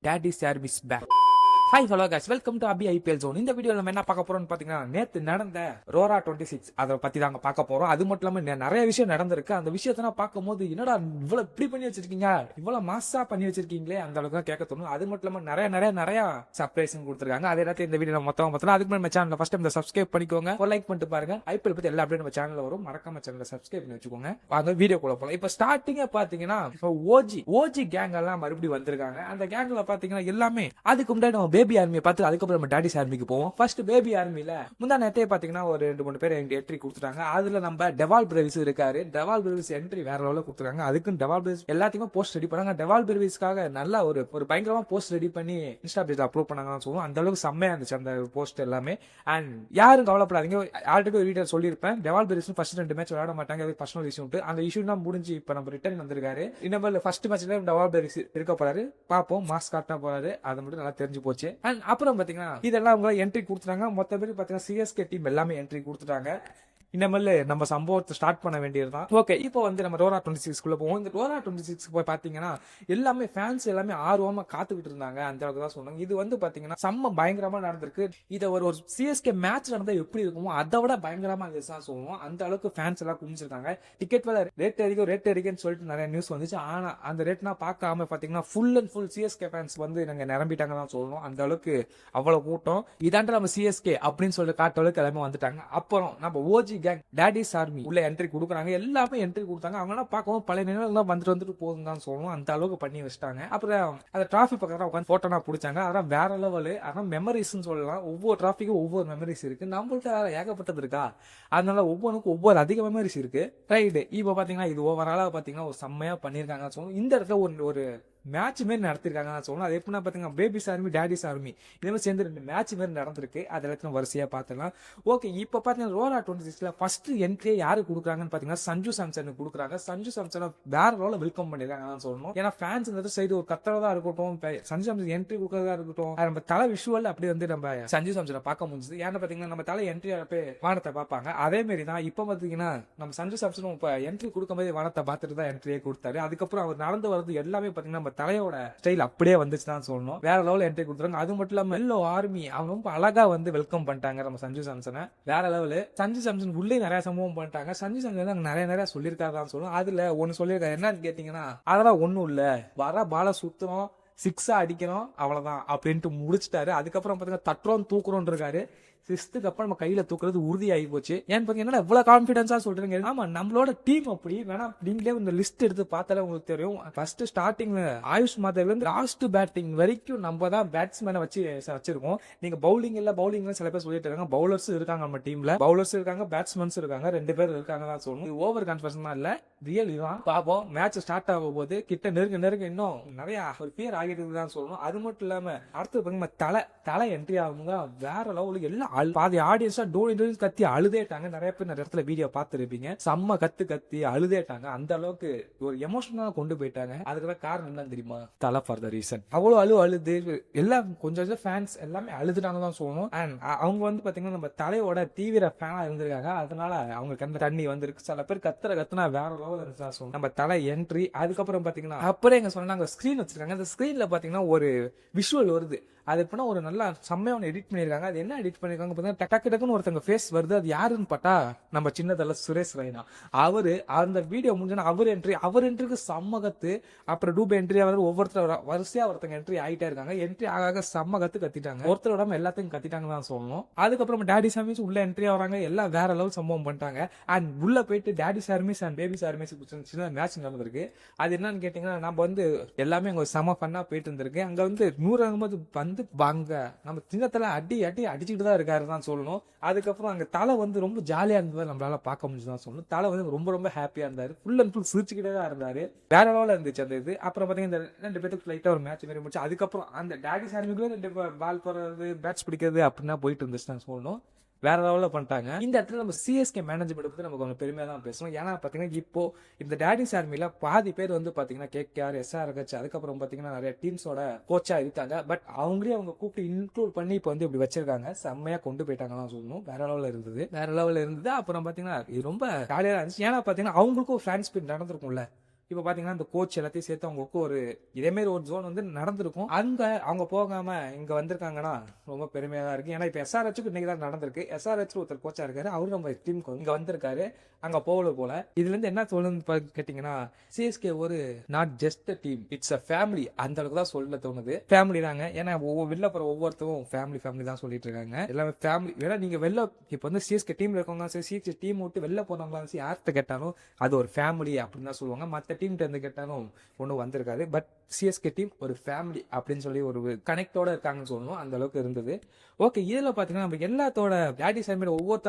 Daddy service back. Hi hello guys, welcome to Abi IPL zone. இந்த வீடியோவில் நம்ம என்ன பார்க்க போறோம்னு பார்த்தீங்கன்னா, நேற்று நடந்த ரோரா 26 அதை பற்றி தாங்க பார்க்க போறோம். அது மட்டும் இல்லாமல் நிறைய விஷயம் நடந்திருக்கு. அந்த விஷயத்தெல்லாம் பார்க்கும்போது என்னடா இவ்வளோ இப்படி பண்ணி வச்சிருக்கீங்க, இவ்வளோ மாசா பண்ணி வச்சிருக்கீங்களே, அந்த அளவுக்கு தான் கேட்க தோணும். அது மட்டும் இல்லாமல் நிறைய சர்ப்ரைஸும் கொடுத்துருக்காங்க. அதே எல்லாத்தையும் இந்த வீடியோ மொத்தமாக பார்த்தோம். அதுக்கு நம்ம சேனலில் ஃபர்ஸ்ட் டைம் சப்ஸ்கிரைப் பண்ணிக்கோங்க, ஒரு லைக் பண்ணிட்டு பாருங்க. ஐபிஎல் பற்றி எல்லா அப்படியே நம்ம சேனலில் வரும், மறக்காம சேனலில் சப்ஸ்கிரைப் பண்ணி வச்சுக்கோங்க. அந்த வீடியோக்குள்ள போகலாம். இப்போ ஸ்டார்டிங்கே பார்த்தீங்கன்னா, இப்போ ஓஜி கேங் எல்லாம் மறுபடியும் வந்திருக்காங்க. அந்த கேங்ல பார்த்தீங்கன்னா எல்லாமே அதுக்கு முன்னாடி நம்ம பேபி ஆர்மியை பார்த்து அதுக்கப்புறம் நம்ம டாடிஸ் ஆர்மிக்கு போவோம். ஃபர்ஸ்ட் பேபி ஆர்மில முந்தா நேரத்தையே பாத்தீங்கன்னா ஒரு 2-3 பேர் என்ட்ரி கொடுத்துட்டாங்க. அதுல நம்ம டெவால் பிரேவிஸ் இருக்காரு. டெவால் பிரேவிஸ் என்ட்ரி வேற லெவலில் கொடுத்துருக்காங்க. அதுக்கு டெவால் பிரேவிஸ் எல்லாத்தையுமே போஸ்ட் ரெடி பண்ணாங்க. டெவால் பிரேவிஸ்க்காக நல்ல ஒரு பயங்கரமா போஸ்ட் ரெடி பண்ணி இன்ஸ்டா பேஜ்ல அப்லோட் பண்ணாங்கன்னு சொல்லுவோம். அந்த அளவுக்கு செம்மையா இருந்துச்சு அந்த போஸ்ட் எல்லாமே. அண்ட் யாரும் கவலைப்படாதீங்க, ஆல்ரெடி ஒரு வீடியோ சொல்லியிருப்பேன். டெவால் பிரேவிஸ் ஃபர்ஸ்ட் 2 மேட்ச் விளையாட மாட்டாங்க, அது பர்சனல் இஷ்யூ. அந்த இஷ்யூ தான் முடிஞ்சு இப்ப நம்ம ரிட்டர்ன் வந்திருக்காரு. இன்னும் ஃபர்ஸ்ட் மேட்ச்ல டெவால் பிரேவிஸ் இருக்க போறாரு. பாப்போம், மாஸ்க் காட்டா போறாரு. அது மட்டும் நல்லா தெரிஞ்சு போச்சு. அண்ட் அப்புறம் பாத்தீங்கன்னா இதெல்லாம் அவங்க என்ட்ரி கொடுத்துட்டாங்க. மொத்த பேர் பாத்தீங்கன்னா சிஎஸ்கே டீம் எல்லாமே என்ட்ரி கொடுத்துட்டாங்க. இனிமேல் நம்ம சம்பவத்தை ஸ்டார்ட் பண்ண வேண்டியதுதான். ஓகே, இப்போ வந்து நம்ம ரோரா 26 போவோம். இந்த ரோரா 26 போய் பாத்தீங்கன்னா எல்லாமே ஃபேன்ஸ் எல்லாமே ஆர்வமா காத்துக்கிட்டு இருந்தாங்க. அந்த அளவுக்கு தான் சொன்னாங்க. இது வந்து பாத்தீங்கன்னா செம்ம பயங்கரமா நடந்திருக்கு. இதை ஒரு சிஎஸ்கே மேட்ச் நடந்தா எப்படி இருக்குமோ அதை விட பயங்கரமா இருந்துச்சுதான் சொல்லுவோம். அந்த அளவுக்கு ஃபேன்ஸ் எல்லாம் குமிச்சிருக்காங்க. டிக்கெட் வேலை ரேட் ஏறிக்குன்னு சொல்லிட்டு நிறைய நியூஸ் வந்துச்சு. ஆனா அந்த ரேட்னா பார்க்காம பாத்தீங்கன்னா full and full CSK fans வந்து நாங்க நிரம்பிட்டாங்க தான் சொல்லணும். அந்த அளவுக்கு அவ்வளவு கூட்டம். இதாண்ட நம்ம சிஎஸ்கே அப்படின்னு சொல்லி காட்ட அளவுக்கு எல்லாமே வந்துட்டாங்க. அப்புறம் நம்ம ஓஜி கேங் டாடிஸ் ஆர்மி உள்ள என்ட்ரி கொடுக்குறாங்க. எல்லாமே என்ட்ரி கொடுத்தாங்க. அவங்க பார்க்கவும் பழைய நினைவுகள் வந்துட்டு போகுதுன்னு தான் சொல்லணும். அந்த அளவுக்கு பண்ணி வச்சிட்டாங்க. அப்புறம் அந்த டிராஃபி பக்கத்துல உட்காந்து போட்டோனா பிடிச்சாங்க. அதான் வேற லெவலு. அதான் மெமரிஸ் சொல்லலாம். ஒவ்வொரு டிராஃபிக்கும் ஒவ்வொரு மெமரிஸ் இருக்கு. நம்மள்ட்ட வேற ஏகப்பட்டது இருக்கா, அதனால ஒவ்வொன்றுக்கும் ஒவ்வொரு அதிக மெமரிஸ் இருக்கு. ரைடு இப்போ பாத்தீங்கன்னா இது ஓவராலா பாத்தீங்கன்னா ஒரு செம்மையா பண்ணிருக்காங்க சொல்லணும். இந்த இடத்துல ஒரு மேட்ச் மாரி நடத்திருக்காங்க சொல்லணும். அது எப்படின்னா பாத்தீங்கன்னா பேபிஸ் ஆர்மி டாடிஸ் ஆர்மி இதே மாதிரி சேர்ந்து 2 மேட்ச் மாரி நடந்திருக்கு. அது எல்லாத்தையும் வரிசையா பார்த்துலாம். ஓகே, இப்போ பாத்தீங்கன்னா ரோரா 26 ஃபர்ஸ்ட் என்ட்ரியே யாரு கொடுக்குறாங்கன்னு பாத்தீங்கன்னா சஞ்சு சாம்சன் கொடுக்குறாங்க. சஞ்சு சாம்சனை வேற ரோல வெல்கம் பண்ணிருக்காங்கன்னு சொல்லணும். ஏன்னா ஃபேன்ஸ் இந்த சைடு ஒரு கத்துறதா இருக்கட்டும், சஞ்சு சாம்சன் என்ட்ரி கொடுக்கறதா இருக்கட்டும், நம்ம தலை விஷுவல் அப்படி வந்து நம்ம சஞ்சு சாம்சனை பார்க்க முடிஞ்சது. ஏன்னா பாத்தீங்கன்னா நம்ம தலை என்ட்ரி வானத்தை பார்ப்பாங்க. அதே மாதிரி தான் இப்போ பாத்தீங்கன்னா நம்ம சஞ்சு சாம்சனும் இப்ப என்ட்ரி கொடுக்கும்போது வானத்தை பார்த்துட்டு தான் என்ட்ரியே கொடுத்தாரு. அதுக்கப்புறம் அவர் நடந்து வரது எல்லாமே பாத்தீங்கன்னா தலையோட ஸ்டைல் அப்படியே வந்துச்சுதான் சொல்லணும். வேற லெவல் என்ட்ரி கொடுத்துறாங்க. அது மட்டும் இல்லாம எல்லோ ஆர்மி அவங்க ரொம்ப அழகா வந்து வெல்கம் பண்ணிட்டாங்க நம்ம சஞ்சு சாம்சனை. வேற லெவலு. சஞ்சு சாம்சன் உள்ளே நிறைய சம்பவம் பண்ணிட்டாங்க. சஞ்சு சாம்சன் நிறைய சொல்லியிருக்காரு சொல்லணும். அதுல ஒன்னு சொல்லியிருக்காரு. என்னன்னு கேட்டீங்கன்னா, அதெல்லாம் ஒண்ணும் இல்ல, வர பால சுத்தம், சிக்ஸா அடிக்கணும், அவ்வளவுதான் அப்படின்ட்டு முடிச்சிட்டாரு. அதுக்கப்புறம் பாத்தீங்கன்னா தட்டுறோம் தூக்குறோம் இருக்காரு. 6th அப்புறம் நம்ம கையில தூக்குறது உறுதி ஆகி போச்சு. ஏன்னு பாத்தீங்கன்னா இவ்வளவு கான்பிடன்ஸா சொல்றீங்க. ஆமா, நம்மளோட டீம் அப்படி வேணா. நீங்களே இந்த லிஸ்ட் எடுத்து பார்த்தாலே உங்களுக்கு தெரியும். ஃபர்ஸ்ட் ஸ்டார்டிங்ல ஆயுஷ் மாதர்ல இருந்து லாஸ்ட் பேட்டிங் வரைக்கும் நம்ம தான் பேட்ஸ்மேனை வச்சிருக்கோம். நீங்க பவுலிங்ல சில பேர் சொல்லிட்டு இருக்காங்க. பவுலர்ஸ் இருக்காங்க நம்ம டீம்ல, பவுலர்ஸ் இருக்காங்க, பேட்ஸ்மேன்ஸ் இருக்காங்க, 2 பேர் இருக்காங்க தான் சொல்லணும். இது ஓவர் கான்ஃபிடன்ஸ் தான் இல்ல, ரியல் இதுதான். பாப்போம், மேட்ச் ஸ்டார்ட் ஆகும் போது கிட்ட நெருங்க இன்னும் நிறைய ஒரு பியர் ஆகிட்டு தான் சொல்லணும். அது மட்டும் இல்லாம அடுத்து தலை என்ட்ரி ஆகுங்க. வேற லெவலுக்கு எல்லாம் பாதி ஆடியன்ஸா டோனி கத்தி அழுதேட்டாங்க. நிறைய பேர் நிறைய இடத்துல வீடியோ பார்த்துருப்பீங்க. செம்ம கத்தி அழுதேட்டாங்க. அந்த அளவுக்கு ஒரு எமோஷனலா கொண்டு போயிட்டாங்க. அதுக்குதான் காரணம் என்னன்னு தெரியுமா? தலை ஃபார் த ரீசன். அவ்வளவு அழுது எல்லாம் கொஞ்சம் ஃபேன்ஸ் எல்லாமே அழுதுட்டாங்க தான் சொல்லணும். அண்ட் அவங்க வந்து பாத்தீங்கன்னா நம்ம தலையோட தீவிர ஃபேனா இருந்திருக்காங்க. அதனால அவங்களுக்கு அந்த தண்ணி வந்திருக்கு. சில பேர் கத்துனா வேற லெவல் இருந்துச்சா சொல்லணும். நம்ம தலை என்ட்ரி. அதுக்கப்புறம் பாத்தீங்கன்னா அப்புறம் எங்க சொன்னாங்க ஸ்கிரீன் வச்சிருக்காங்க. அந்த ஸ்கிரீன்ல பாத்தீங்கன்னா ஒரு விஷுவல் வருது. அது எப்படின்னா ஒரு நல்லா செம்மையான எடிட் பண்ணிருக்காங்க. அது என்ன எடிட் பண்ணிருக்காங்க பாத்தீங்கன்னா, டக்குன்னு ஒருத்தங்க ஃபேஸ் வருது. அது யாருன்னு பார்த்தா நம்ம சின்னதல்ல சுரேஷ் ரெய்னா. அவரு அந்த வீடியோ முடிஞ்சோன்னா அவர் என்ட்ரிக்கு சம்மகத்து. அப்புறம் டூபே என்ட்ரி ஆகிறது ஒவ்வொருத்தர் வரிசையா ஒருத்தங்க என்ட்ரி ஆகிட்டே இருக்காங்க. என்ட்ரி ஆக சம்மகத்து கத்திட்டாங்க. ஒருத்தர் விடாம எல்லாத்தையும் கத்திட்டாங்க தான் சொல்லணும். அதுக்கப்புறம் டாடி சார்மிஸ் உள்ள என்ட்ரி ஆகிறாங்க. எல்லாம் வேற லெவல் சம்பவம் பண்ணிட்டாங்க. அண்ட் உள்ள போயிட்டு டாடி சார்மிஸ் அண்ட் பேபி சார்மிஸ் சின்ன மேட்ச் நடந்திருக்கு. அது என்னன்னு கேட்டீங்கன்னா, நம்ம வந்து எல்லாமே அங்க செம ஃபன்னா போயிட்டு இருந்திருக்கு. அங்க வந்து 100 வந்து வாங்க நம்ம சின்னத்துல அடிச்சுட்டு தான் இருக்காரு தான் சொல்லணும். அதுக்கப்புறம் அங்க தலை வந்து ரொம்ப ஜாலியா இருந்தது நம்மளால பார்க்க முடிஞ்சுதான் சொல்லணும். தலை வந்து ரொம்ப ஹாப்பியா இருந்தாரு. ஃபுல் அண்ட் ஃபுல் சிரிச்சுக்கிட்டே தான் இருந்தாரு. வேற லெவல்ல இருந்துச்சு அந்த இது. அப்புறம் பாத்தீங்கன்னா இந்த 2 பேருக்கு லைட்டா ஒரு மேட்ச் மாரி முடிச்சு. அதுக்கப்புறம் அந்த டாடி சார்மிக்குள்ள 2 பால் போறது, பேட்ஸ் பிடிக்கிறது அப்படின்னா போயிட்டு இருந்துச்சு தான் சொல்லணும். வேற லெவலில் பண்ணிட்டாங்க. இந்த இடத்துல நம்ம சிஎஸ்கே மேனேஜ்மெண்ட் பத்தி நம்ம கொஞ்சம் பெருமையா தான் பேசணும். ஏன்னா பாத்தீங்கன்னா இப்போ இந்த டாடிஸ் ஆர்மில பாதி பேர் வந்து பாத்தீங்கன்னா கேகேஆர், எஸ்ஆர்ஹெச், அதுக்கப்புறம் பாத்தீங்கன்னா நிறைய டீம்ஸோட கோச்சா இருக்காங்க. பட் அவங்க கூப்பிட்டு இன்க்ளூட் பண்ணி இப்போ வந்து இப்படி வச்சிருக்காங்க. செம்மையா கொண்டு போயிட்டாங்க தான் சொல்லணும். வேற லெவலில் இருந்தது. அப்புறம் பாத்தீங்கன்னா இது ரொம்ப ஜாலியா இருந்துச்சு. ஏன்னா பாத்தீங்கன்னா அவங்களுக்கும் ஃபேன்ஸ் நடந்திருக்கும்ல. இப்ப பாத்தீங்கன்னா இந்த கோச் எல்லாத்தையும் சேர்த்து அவங்களுக்கு ஒரு இதே மாதிரி ஒரு ஜோன் வந்து நடந்திருக்கும். அங்க அவங்க போகாம இங்க வந்திருக்காங்கன்னா ரொம்ப பெருமையா தான் இருக்கு. ஏன்னா இப்ப எஸ்ஆர்ஹெச்சுக்கு இன்னைக்கு தான் நடந்திருக்கு. எஸ்ஆர்ஹெச் ஒருத்தர் கோச்சா இருக்காரு, அவரு நம்ம டீமுக்கு இங்க வந்திருக்காரு, அங்க போகல போல. இதுல இருந்து என்ன சொல்லுன்னு கேட்டீங்கன்னா, சிஎஸ்கே ஒரு not just team, it's a family. அந்த அளவுக்கு தான் சொல்ல தோணுது. ஃபேமிலி தாங்க. ஏன்னா வெளில போற ஒவ்வொருத்தரும் ஃபேமிலி தான் சொல்லிட்டு இருக்காங்க. எல்லாமே ஃபேமிலி. ஏன்னா நீங்க வெளில இப்ப வந்து சிஎஸ்கே டீம்ல இருக்கவங்க சரி, சிஎஸ்கே டீம் விட்டு வெளில போனவங்களா சரி, யார்கிட்ட கேட்டாலும் அது ஒரு ஃபேமிலி அப்படின்னு தான் சொல்லுவாங்க. மற்ற டீம்கிட்ட இருந்து கேட்டாலும் ஒன்றும் வந்திருக்காது. பட் சிஎஸ்கே டீம் ஒரு ஃபேமிலி அப்படின்னு சொல்லி ஒரு கனெக்டோட இருக்காங்கன்னு சொல்லணும். அந்த அளவுக்கு இருந்தது. ஓகே, இதுல பாத்தீங்கன்னா நம்ம எல்லாத்தோட டேடி சாமியோட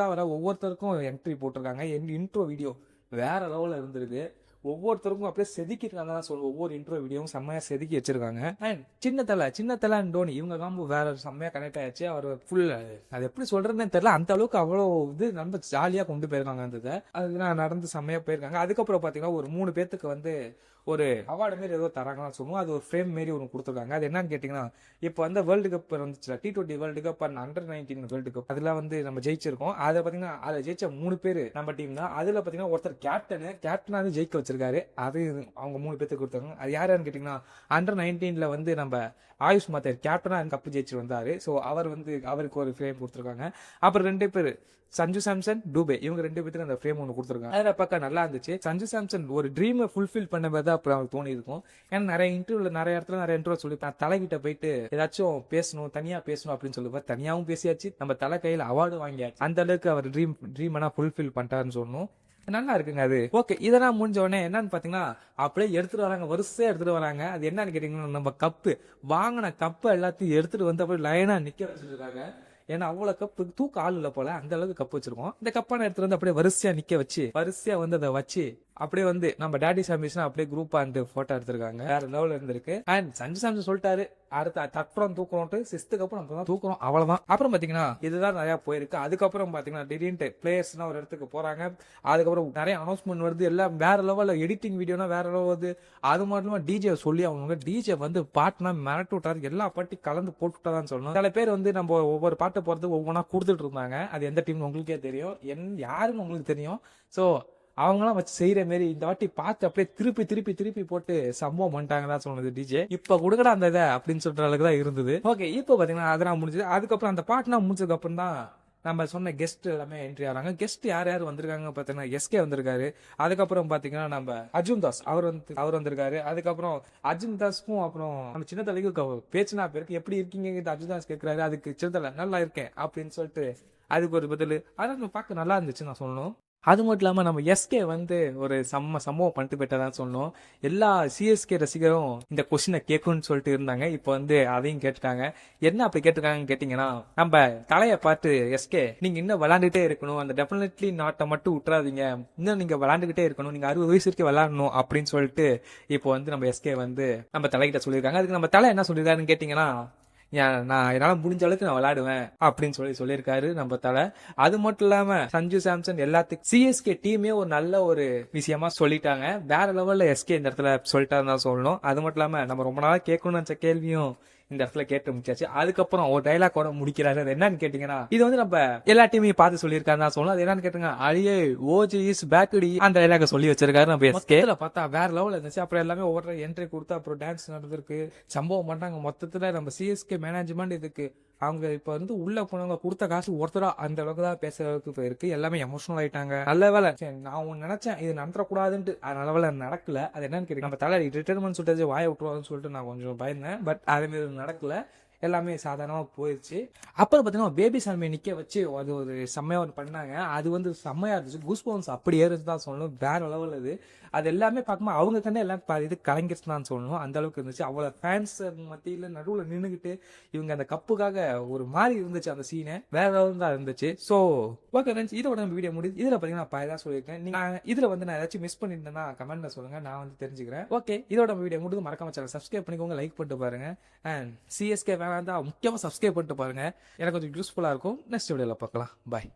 ஒவ்வொருத்தருக்கும் என்ட்ரி போட்டிருக்காங்க. இன்ட்ரோ வீடியோ வேற லெவல்ல இருந்திருக்கு. ஒவ்வொருத்தருக்கும் அப்படியே செதுக்கிருக்காங்க தான் சொல்லுவோம். ஒவ்வொரு இன்ட்ரோ வீடியோவும் செம்மையா செதுக்கி வச்சிருக்காங்க. அண்ட் சின்ன தலை அண்ட் டோனி இவங்க காம்பு வேற செம்மையா கனெக்ட் ஆயிடுச்சு. அவர் ஃபுல் அது எப்படி சொல்றதுன்னு தெரியல, அந்த அளவுக்கு அவ்வளோ இது ரொம்ப ஜாலியா கொண்டு போயிருக்காங்க. அந்த இதை அது நடந்து செம்மையா போயிருக்காங்க. அதுக்கப்புறம் பாத்தீங்கன்னா ஒரு 3 பேத்துக்கு வந்து ஒரு அவார்டு மாரி ஏதோ தராங்கன்னு சொல்லுவோம். அது ஒரு ஃப்ரேம் மாரி ஒன்று கொடுத்துருக்காங்க. அது என்னன்னு கேட்டீங்கன்னா, இப்போ வந்து வேர்ல்டு கப் வந்துச்சுல, T20 world cup and under nineteen world cup, அதுல வந்து நம்ம ஜெயிச்சிருக்கோம். அதை பாத்தீங்கன்னா அதை ஜெயிச்ச 3 பேர் நம்ம டீம் தான். அதுல பாத்தீங்கன்னா ஒருத்தர் கேப்டனா வந்து ஜெயிக்க வச்சிருக்காரு. அது அவங்க 3 பேத்துக்கு கொடுத்தாங்க. அது யாருன்னு கேட்டீங்கன்னா, அண்டர்-19 வந்து நம்ம ஆயுஷ் மாத்தர் கேப்டனா கப்பு ஜெயிச்சு வந்தாரு. ஸோ அவருக்கு ஒரு ஃப்ரேம் கொடுத்துருக்காங்க. அப்புறம் 2 பேர் சஞ்சு சாம்சன், டூபே, இவங்க 2 பேருக்கு அந்த ஃப்ரேம் ஒன்று கொடுத்துருக்காங்க. அதில் பார்க்க நல்லா இருந்துச்சு. சஞ்சு சாம்சன் ஒரு ட்ரீமை ஃபுல்ஃபில் பண்ண மாதிரி தான் அப்புறம் அவருக்கு தோணி இருக்கும். ஏன்னா நிறைய இடத்துல நிறைய இன்டர்வியூ சொல்லி தலைகிட்ட போயிட்டு ஏதாச்சும் பேசணும், தனியா பேசணும் அப்படின்னு சொல்லுவார். தனியாவும் பேசியாச்சு, நம்ம தலை கையில் அவார்டு வாங்கியாச்சு. அந்த அளவுக்கு அவர் ட்ரீம் ஃபுல்ஃபில் பண்ணிட்டாருன்னு சொல்லணும். நல்லா இருக்குங்க அது. ஓகே, இதெல்லாம் முடிஞ்ச உடனே என்னன்னு பாத்தீங்கன்னா அப்படியே எடுத்துட்டு வராங்க, வரிசையா எடுத்துட்டு வராங்க. அது என்னன்னு கேட்டீங்கன்னா, நம்ம வாங்கின கப்பு எல்லாத்தையும் எடுத்துட்டு வந்து அப்படியே லைனா நிக்க வச்சுட்டு இருக்காங்க. ஏன்னா அவ்வளவு கப்பு தூக்க ஆள் இல்ல போல, அந்த அளவுக்கு கப்பு வச்சிருக்கோம். இந்த கப்பான எடுத்துட்டு வந்து அப்படியே வரிசையா நிக்க வச்சு வரிசையா வந்து அதை வச்சு அப்படியே வந்து நம்ம டேடி சாமிஸ்னா அப்படியே குரூப்பா இருந்து போட்டோ எடுத்திருக்காங்க. வேற லெவல்ல இருந்திருக்கு. அண்ட் சஞ்சு சாம்சன் சொல்லிட்டாரு, அடுத்த தட்டுறோம் தூக்குறோம், 6th அப்புறம் நம்ம தான் தூக்குறோம், அவ்வளவுதான். அப்புறம் பாத்தீங்கன்னா இதுதான் நிறைய போயிருக்கு. அதுக்கப்புறம் பாத்தீங்கன்னா திடீர்னு பிளேயர்ஸ்னா ஒரு இடத்துக்கு போறாங்க. அதுக்கப்புறம் நிறைய அனௌன்ஸ்மெண்ட் வருது. எல்லாம் வேற லெவல்ல எடிட்டிங் வீடியோனா வேற லெவல் வருது. அது மட்டும் டிஜே சொல்லி அவங்க டிஜே வந்து பாட்டுனா மிரட்டு விட்டாரு. எல்லா பாட்டையும் கலந்து போட்டு விட்டாதான் சொல்லணும். சில பேர் வந்து நம்ம ஒவ்வொரு பாட்டை போறது ஒவ்வொன்றா கொடுத்துட்டு இருந்தாங்க. அது எந்த டீம் உங்களுக்கே தெரியும், யாருன்னு உங்களுக்கு தெரியும். ஸோ அவங்களாம் வச்சு செய்யற மாரி இந்த வாட்டி பார்த்து அப்படியே திருப்பி போட்டு சம்பவம் பண்ணிட்டாங்கதான் சொன்னது டிஜே. இப்ப கொடுக்கடா அந்த இதை அப்படின்னு சொல்ற அளவுக்கு தான் இருந்தது. ஓகே, இப்போ பாத்தீங்கன்னா அதெல்லாம் முடிஞ்சது. அதுக்கப்புறம் அந்த பாட்டுனா முடிஞ்சதுக்கு அப்புறம் தான் நம்ம சொன்ன கெஸ்ட் எல்லாமே என்ட்ரி ஆறாங்க. கெஸ்ட் யார் வந்திருக்காங்க பாத்தீங்கன்னா, எஸ்கே வந்திருக்காரு. அதுக்கப்புறம் பாத்தீங்கன்னா நம்ம அர்ஜுன் தாஸ் அவர் வந்திருக்காரு. அதுக்கப்புறம் அர்ஜுன் தாஸ்க்கும் அப்புறம் நம்ம சின்ன தலைக்கு பேச்சுனா பேருக்கு எப்படி இருக்கீங்க அர்ஜுன் தாஸ் கேட்கிறாரு. அதுக்கு சின்ன தலை நல்லா இருக்கேன் அப்படின்னு சொல்லிட்டு அதுக்கு ஒரு பதில். அதெல்லாம் பார்க்க நல்லா இருந்துச்சு நான் சொல்லணும். அது மட்டும் இல்லாம நம்ம எஸ்கே வந்து ஒரு சம்பவம் பண்ணிட்டு போயிட்டதான் சொன்னோம். எல்லா சிஎஸ்கே ரசிகரும் இந்த கொஸ்டினை கேட்கும்னு சொல்லிட்டு இருந்தாங்க. இப்போ வந்து அதையும் கேட்டுட்டாங்க. என்ன அப்படி கேட்டிருக்காங்கன்னு கேட்டீங்கன்னா, நம்ம தலையை பார்த்து எஸ்கே நீங்க இன்னும் விளையாண்டுட்டே இருக்கணும், அந்த டெஃபினெட்லி நாட்டை மட்டும் விட்டுறாதீங்க, இன்னும் நீங்க விளையாண்டுகிட்டே இருக்கணும், நீங்க 60 வயசு வரைக்கும் விளையாடணும் அப்படின்னு சொல்லிட்டு இப்போ வந்து நம்ம எஸ்கே வந்து நம்ம தலைகிட்ட சொல்லியிருக்காங்க. அதுக்கு நம்ம தலை என்ன சொல்லியிருக்காருன்னு கேட்டீங்கன்னா, நான் என்னால முடிஞ்ச அளவுக்கு நான் விளையாடுவேன் அப்படின்னு சொல்லியிருக்காரு நம்ம தலை. அது மட்டும் இல்லாம சஞ்சு சாம்சன் எல்லாத்துக்கும் சிஎஸ்கே டீமே ஒரு நல்ல ஒரு விஷயமா சொல்லிட்டாங்க. வேற லெவல்ல எஸ்கே இந்த இடத்துல சொல்லிட்டாருன்னு தான் சொல்லணும். அது மட்டும் இல்லாம நம்ம ரொம்ப நாளா கேட்கணும்னு நினைச்ச கேள்வியும் இந்த இடத்துல கேட்டு முடிச்சாச்சு. அதுக்கப்புறம் ஒரு டைலாக் முடிக்கிறாரு. அது என்னன்னு கேட்டீங்கன்னா, இது வந்து நம்ம எல்லா டீமையும் பார்த்து சொல்லியிருக்காரு தான் சொல்லணும். அது என்னன்னு கேட்டீங்க, அழியே ஓஜி இஸ் பேக்கடி அந்த டைலாக சொல்லி வச்சிருக்காரு நம்ம எஸ்கே. பார்த்தா வேற லெவல் இருந்துச்சு. அப்புறம் எல்லாமே ஒவ்வொரு என்ட்ரி கொடுத்து அப்புறம் டான்ஸ் நடந்திருக்கு, சம்பவம் பண்ணாங்க. மொத்தத்துல நம்ம சிஎஸ்கே மேனேஜ்மெண்ட் இதுக்கு அவங்க இப்ப வந்து உள்ள போனவங்க கொடுத்த காசு ஒருத்தரா அந்த அளவுக்கு தான் பேசுற அளவுக்கு போயிருக்கு. எல்லாமே எமோஷனல் ஆயிட்டாங்க. நல்ல வேலை, நான் ஒன்னு நினைச்சேன் இது நடத்தக்கூடாதுன்ட்டு, நல்ல வேலை நடக்கல. அது என்னன்னு கேட்டீங்க, நம்ம தலை ரிட்டைர்மெண்ட் சொல்லிட்டு வாய விட்டுருவாங்கன்னு சொல்லிட்டு நான் கொஞ்சம் பயந்தேன். பட் அதே மாதிரி நடக்கல, எல்லாமே சாதாரணமா போயிடுச்சு. அப்புறம் பாத்தீங்கன்னா பேபி சாமியை நிக்க வச்சு அது ஒரு செம்மையா ஒன்று பண்ணாங்க. அது வந்து செம்மையா இருந்துச்சு. கூஸ்பம்ஸ் அப்படி ஏறுச்சு தான் சொல்லணும். வேற லெவல் அது எல்லாமே பார்க்கும்போது அவங்க கண்ணே எல்லாம் இது கலங்கிருச்சு தான் சொல்லணும். அந்த அளவுக்கு இருந்துச்சு. அவ்வளவு ஃபேன்ஸ் மத்தியில நடுவில் நின்றுகிட்டு இவங்க அந்த கப்புக்காக ஒரு மாதிரி இருந்துச்சு. அந்த சீனை வேற லெவல் தான் இருந்துச்சு. ஸோ ஓகே ஃப்ரெண்ட்ஸ், இதோட நம்ம வீடியோ முடியுது. இதுல பாத்தீங்கன்னா நான் தான் சொல்லியிருக்கேன். நீங்க இதுல வந்து நான் ஏதாச்சும் மிஸ் பண்ணியிருந்தேன்னா கமெண்ட்ல சொல்லுங்க, நான் வந்து தெரிஞ்சுக்கிறேன். ஓகே, இதோட நம்ம வீடியோ முடிஞ்சு மறக்காம சேனல் சப்ஸ்கிரைப் பண்ணிக்கோங்க, லைக் பண்ணிட்டு பாருங்க. அண்ட் சிஎஸ்கே வேணா தான் முக்கியமா சப்ஸ்கிரைப் பண்ணிட்டு பாருங்க, எனக்கு கொஞ்சம் யூஸ்ஃபுல்லா இருக்கும். நெக்ஸ்ட் வீடியோல பார்க்கலாம். பாய்.